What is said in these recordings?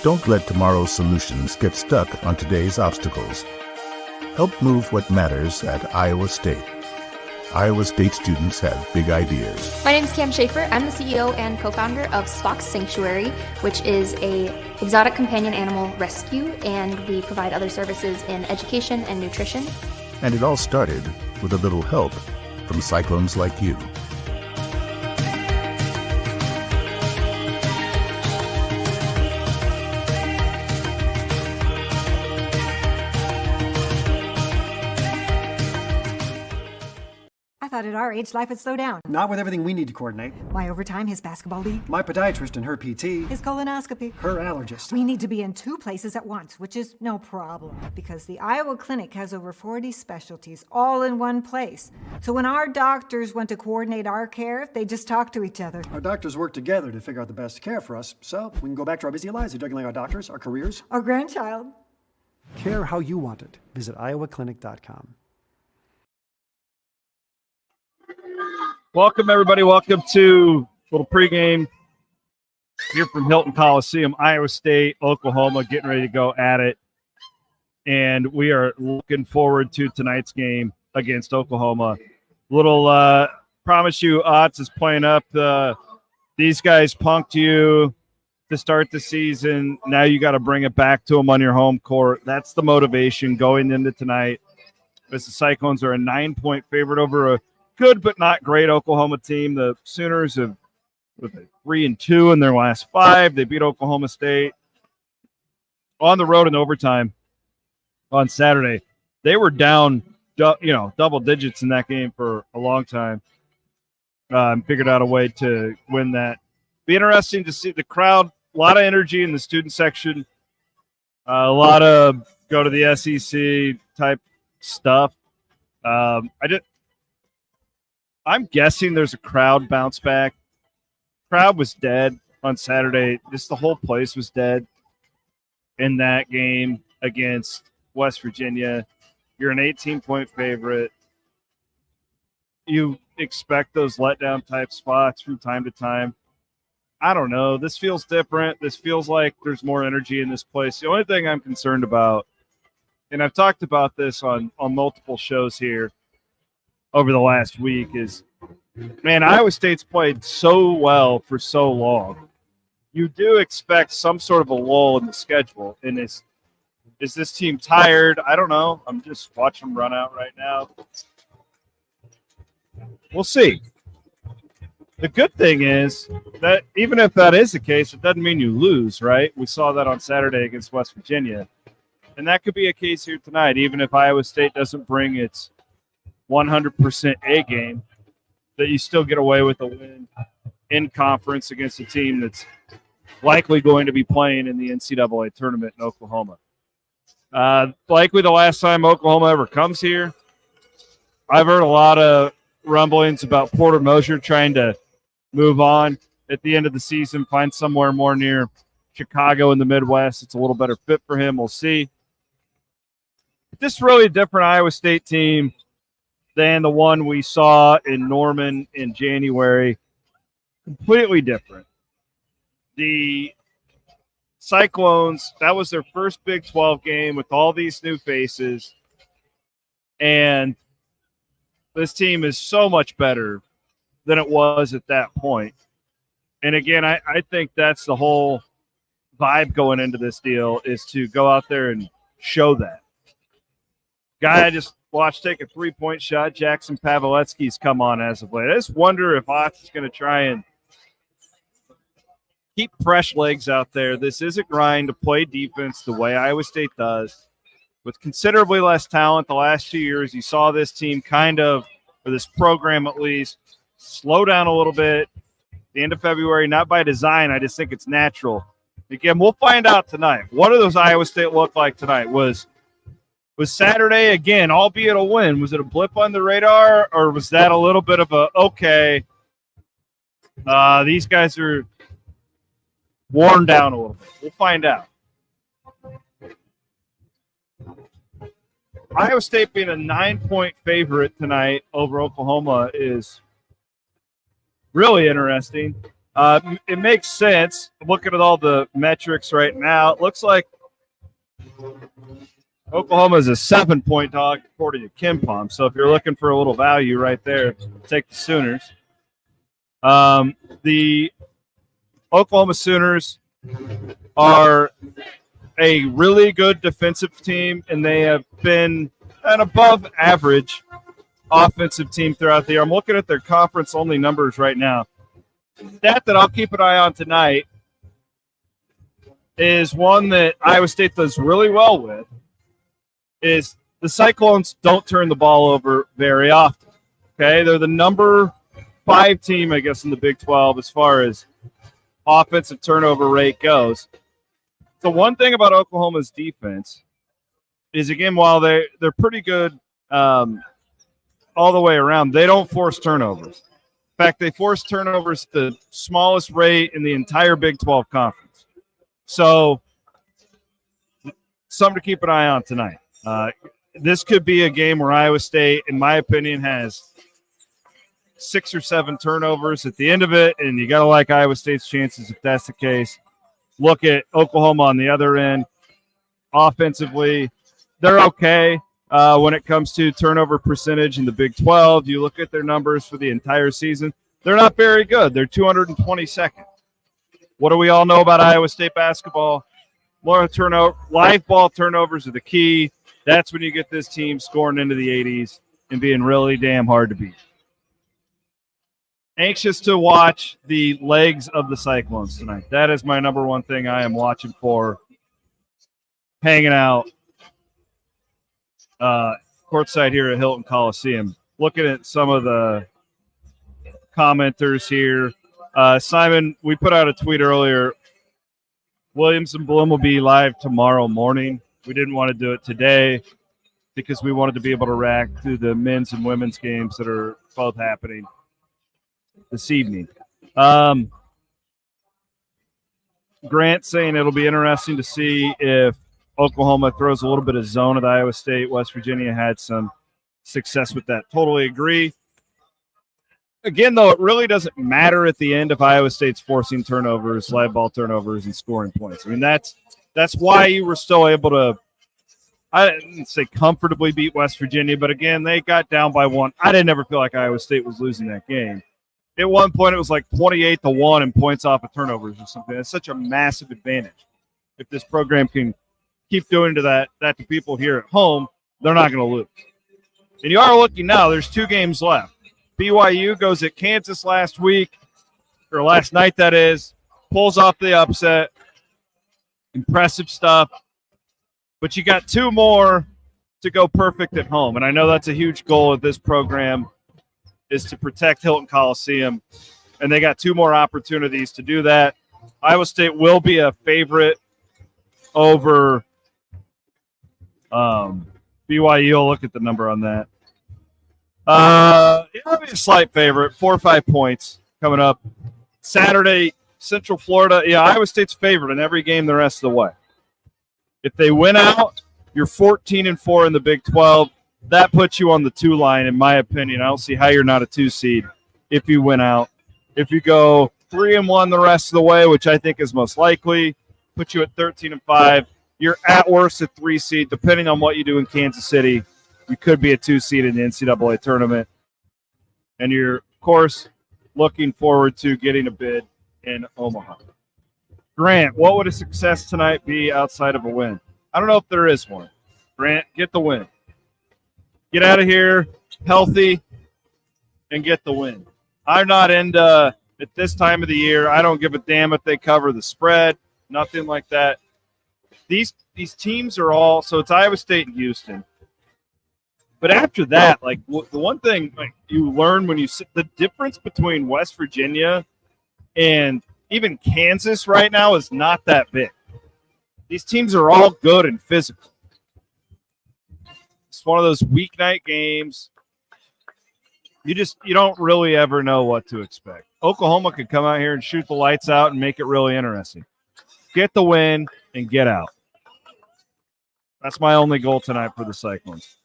Don't let tomorrow's solutions get stuck on today's obstacles. Help move what matters at Iowa State. Iowa State students have big ideas. My name is Cam Schaefer. I'm the CEO and co-founder of Spock's Sanctuary, which is a exotic companion animal rescue, and we provide other services in education and nutrition. And it all started with a little help from cyclones like you. At our age, life would slow down. Not with everything we need to coordinate. My overtime, his basketball league. My podiatrist and her PT. His colonoscopy. Her allergist. We need to be in 2 places at once, which is no problem, because the Iowa Clinic has over 40 specialties all in one place. So when our doctors want to coordinate our care, they just talk to each other. Our doctors work together to figure out the best care for us, so we can go back to our busy lives, juggling our doctors, our careers. Our grandchild. Care how you want it. Visit iowaclinic.com. Welcome, everybody. Welcome to a little pregame here from Hilton Coliseum, Iowa State, Oklahoma, getting ready to go at it. And we are looking forward to tonight's game against Oklahoma. Promise you, Otts is playing up. These guys punked you to start the season. Now you got to bring it back to them on your home court. That's the motivation going into tonight, as the Cyclones are a 9-point favorite over a good but not great Oklahoma team. The Sooners have with 3-2 in their last 5. They beat Oklahoma State on the road in overtime on Saturday. They were down, double digits in that game for a long time. Figured out a way to win that. Be interesting to see the crowd. A lot of energy in the student section. A lot of go to the SEC type stuff. I'm guessing there's a crowd bounce back. Crowd was dead on Saturday. Just the whole place was dead in that game against West Virginia. You're an 18-point favorite. You expect those letdown type spots from time to time. I don't know. This feels different. This feels like there's more energy in this place. The only thing I'm concerned about, and I've talked about this on multiple shows here over the last week, is, man, Iowa State's played so well for so long. You do expect some sort of a lull in the schedule. And is this team tired? I don't know. I'm just watching them run out right now. We'll see. The good thing is that even if that is the case, it doesn't mean you lose, right? We saw that on Saturday against West Virginia. And that could be a case here tonight, even if Iowa State doesn't bring its 100% A game, that you still get away with a win in conference against a team that's likely going to be playing in the NCAA tournament in Oklahoma. Likely the last time Oklahoma ever comes here. I've heard a lot of rumblings about Porter Moser trying to move on at the end of the season, find somewhere more near Chicago in the Midwest. It's a little better fit for him. We'll see. This is really a different Iowa State team than the one we saw in Norman in January. Completely different. The Cyclones, that was their first Big 12 game with all these new faces. And this team is so much better than it was at that point. And again, I think that's the whole vibe going into this deal, is to go out there and show that. Guy I just watched take a 3-point shot, Jackson Pavletsky's come on as of late. I just wonder if Otts is going to try and keep fresh legs out there. This is a grind to play defense the way Iowa State does. With considerably less talent the last 2 years, you saw this team kind of, or this program at least, slow down a little bit at the end of February, not by design. I just think it's natural. Again, we'll find out tonight. What do those Iowa State look like tonight? Was Saturday, again, albeit a win, was it a blip on the radar, or was that a little bit of a, okay, these guys are worn down a little bit? We'll find out. Iowa State being a 9-point favorite tonight over Oklahoma is really interesting. It makes sense. Looking at all the metrics right now, it looks like Oklahoma is a 7-point dog according to KenPom. So if you're looking for a little value right there, take the Sooners. The Oklahoma Sooners are a really good defensive team, and they have been an above average offensive team throughout the year. I'm looking at their conference-only numbers right now. Stat that I'll keep an eye on tonight is one that Iowa State does really well with, is the Cyclones don't turn the ball over very often. Okay, they're the number 5 team, I guess, in the Big 12 as far as offensive turnover rate goes. The one thing about Oklahoma's defense is, again, while they're pretty good all the way around, they don't force turnovers. In fact, they force turnovers at the smallest rate in the entire Big 12 conference. So, something to keep an eye on tonight. This could be a game where Iowa State, in my opinion, has 6 or 7 turnovers at the end of it, and you got to like Iowa State's chances if that's the case. Look at Oklahoma on the other end. Offensively, they're okay when it comes to turnover percentage in the Big 12. You look at their numbers for the entire season, they're not very good. They're 222nd. What do we all know about Iowa State basketball? More turnover, live ball turnovers are the key. That's when you get this team scoring into the 80s and being really damn hard to beat. Anxious to watch the legs of the Cyclones tonight. That is my number one thing I am watching for. Hanging out courtside here at Hilton Coliseum. Looking at some of the commenters here. Simon, we put out a tweet earlier. Williams and Bloom will be live tomorrow morning. We didn't want to do it today because we wanted to be able to react to the men's and women's games that are both happening this evening. Grant saying it'll be interesting to see if Oklahoma throws a little bit of zone at Iowa State. West Virginia had some success with that. Totally agree. Again, though, it really doesn't matter at the end if Iowa State's forcing turnovers, live ball turnovers, and scoring points. I mean, that's why you were still able to, I didn't say comfortably beat West Virginia, but again, they got down by 1. I didn't ever feel like Iowa State was losing that game. At one point, it was like 28-1 in points off of turnovers or something. That's such a massive advantage. If this program can keep doing that to people here at home, they're not going to lose. And you are looking now, there's 2 games left. BYU goes at Kansas last night, that is, pulls off the upset. Impressive stuff. But you got 2 more to go perfect at home. And I know that's a huge goal of this program, is to protect Hilton Coliseum. And they got 2 more opportunities to do that. Iowa State will be a favorite over BYU. I'll look at the number on that. It'll be a slight favorite, 4 or 5 points coming up. Saturday, Central Florida. Yeah, Iowa State's favorite in every game the rest of the way. If they win out, you're 14-4 in the Big 12. That puts you on the 2 line, in my opinion. I don't see how you're not a 2 seed if you win out. If you go 3-1 the rest of the way, which I think is most likely, put you at 13-5. You're at worst a 3 seed, depending on what you do in Kansas City. You could be a 2 seed in the NCAA tournament. And you're, of course, looking forward to getting a bid in Omaha. Grant, what would a success tonight be outside of a win? I don't know if there is one. Grant, get the win. Get out of here healthy and get the win. I'm not into, at this time of the year, I don't give a damn if they cover the spread, nothing like that. These teams are all, so it's Iowa State and Houston. But after that, like the one thing like you learn when you sit, the difference between West Virginia and even Kansas right now is not that big. These teams are all good and physical. It's one of those weeknight games. You don't really ever know what to expect. Oklahoma could come out here and shoot the lights out and make it really interesting. Get the win and get out. That's my only goal tonight for the Cyclones.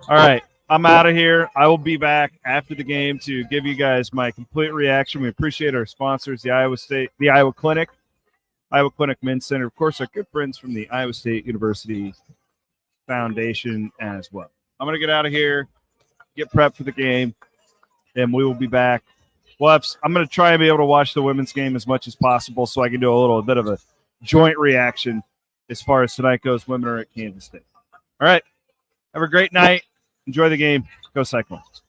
All right. I'm out of here. I will be back after the game to give you guys my complete reaction. We appreciate our sponsors, the Iowa Clinic, Iowa Clinic Men's Center, of course, our good friends from the Iowa State University Foundation as well. I'm going to get out of here, get prepped for the game, and we will be back. I'm going to try and be able to watch the women's game as much as possible so I can do a little bit of a joint reaction as far as tonight goes. Women are at Kansas State. All right. Have a great night. Enjoy the game. Go Cyclones.